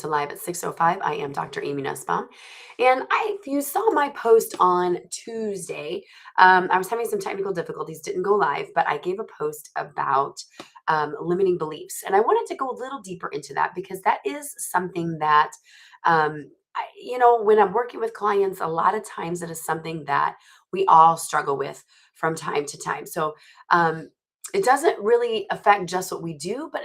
Live at 6:05. I am Dr. Amy Nussbaum. And if you saw my post on Tuesday, I was having some technical difficulties, didn't go live, but I gave a post about limiting beliefs. And I wanted to go a little deeper into that because that is something that, when I'm working with clients, a lot of times it is something that we all struggle with from time to time. So it doesn't really affect just what we do, but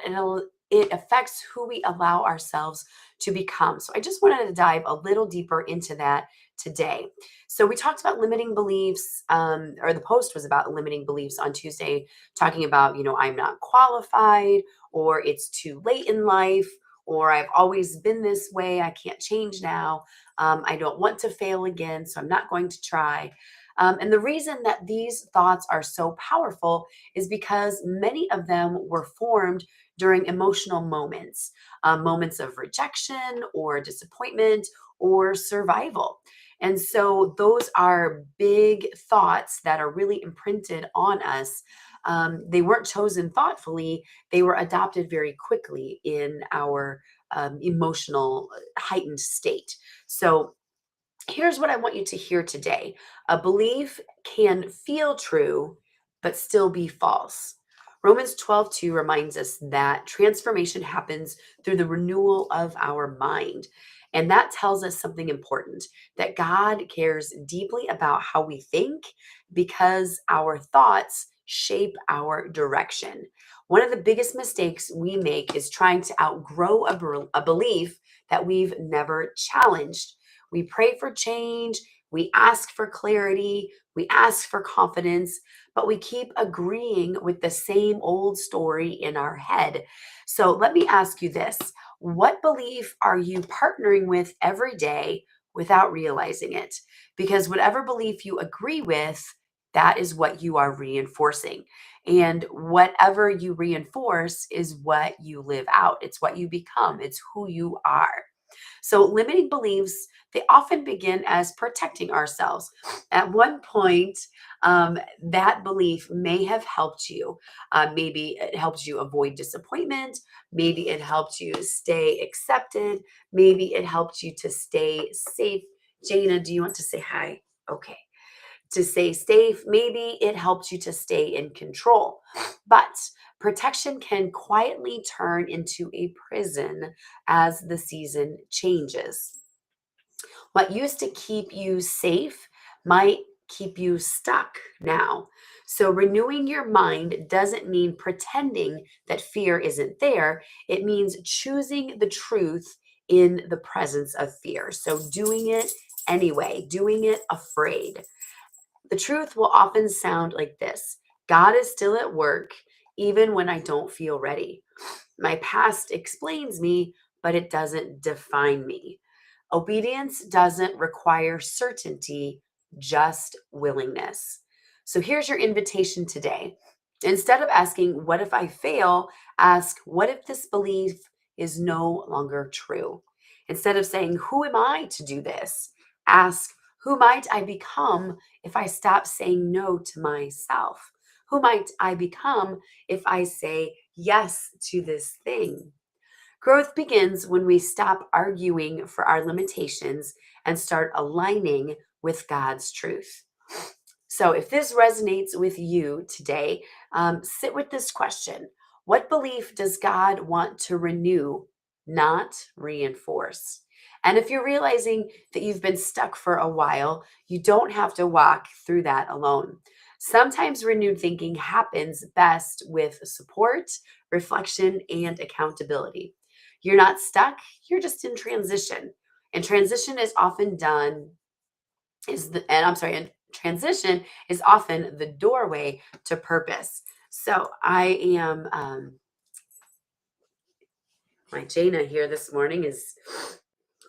it affects who we allow ourselves to become. So I just wanted to dive a little deeper into that today. So we talked about limiting beliefs, or the post was about limiting beliefs on Tuesday, talking about, I'm not qualified, or it's too late in life, or I've always been this way, I can't change now. I don't want to fail again, so I'm not going to try. And the reason that these thoughts are so powerful is because many of them were formed during emotional moments, moments of rejection or disappointment or survival. And so those are big thoughts that are really imprinted on us. They weren't chosen thoughtfully, they were adopted very quickly in our emotional heightened state. So here's what I want you to hear today. A belief can feel true, but still be false. Romans 12:2 reminds us that transformation happens through the renewal of our mind. And that tells us something important, that God cares deeply about how we think because our thoughts shape our direction. One of the biggest mistakes we make is trying to outgrow a belief that we've never challenged. We pray for change, we ask for clarity, we ask for confidence, but we keep agreeing with the same old story in our head. So let me ask you this. What belief are you partnering with every day without realizing it? Because whatever belief you agree with, that is what you are reinforcing. And whatever you reinforce is what you live out. It's what you become. It's who you are. So limiting beliefs, they often begin as protecting ourselves. At one point, that belief may have helped you. Maybe it helped you avoid disappointment. Maybe it helped you stay accepted. Maybe it helped you to stay safe. Jana, do you want to say hi? Okay. To stay safe, maybe it helped you to stay in control. But protection can quietly turn into a prison as the season changes. What used to keep you safe might keep you stuck now. So, renewing your mind doesn't mean pretending that fear isn't there. It means choosing the truth in the presence of fear. So, doing it anyway, doing it afraid. The truth will often sound like this: God is still at work, even when I don't feel ready. My past explains me, but it doesn't define me. Obedience doesn't require certainty, just willingness. So here's your invitation today. Instead of asking, what if I fail? Ask, what if this belief is no longer true? Instead of saying, who am I to do this? Ask, who might I become if I stop saying no to myself? Who might I become if I say yes to this thing? Growth begins when we stop arguing for our limitations and start aligning with God's truth. So, if this resonates with you today, sit with this question: what belief does God want to renew, not reinforce? And if you're realizing that you've been stuck for a while, you don't have to walk through that alone. Sometimes renewed thinking happens best with support, reflection, and accountability. You're not stuck, you're just in transition. And transition is often done is the and I'm sorry, and transition is often the doorway to purpose. So I am my Jana here this morning is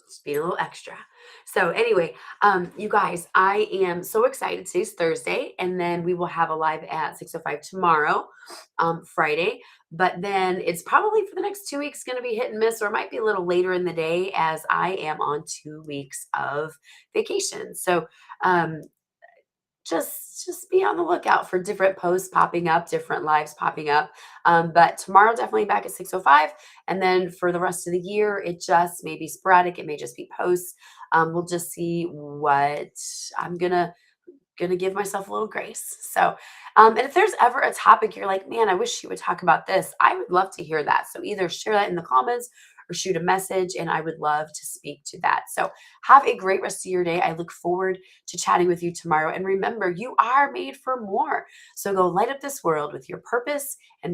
just being a little extra. So anyway, you guys, I am so excited. Today's Thursday, and then we will have a live at 6:05 tomorrow, Friday. But then it's probably for the next 2 weeks going to be hit and miss, or it might be a little later in the day as I am on 2 weeks of vacation. So just be on the lookout for different posts popping up, different lives popping up. But tomorrow, definitely back at 6:05. And then for the rest of the year, it just may be sporadic. It may just be posts. We'll just see what I'm gonna give myself a little grace. So, and if there's ever a topic you're like, man, I wish you would talk about this, I would love to hear that. So either share that in the comments or shoot a message, and I would love to speak to that. So have a great rest of your day. I look forward to chatting with you tomorrow. And remember, you are made for more. So go light up this world with your purpose, and we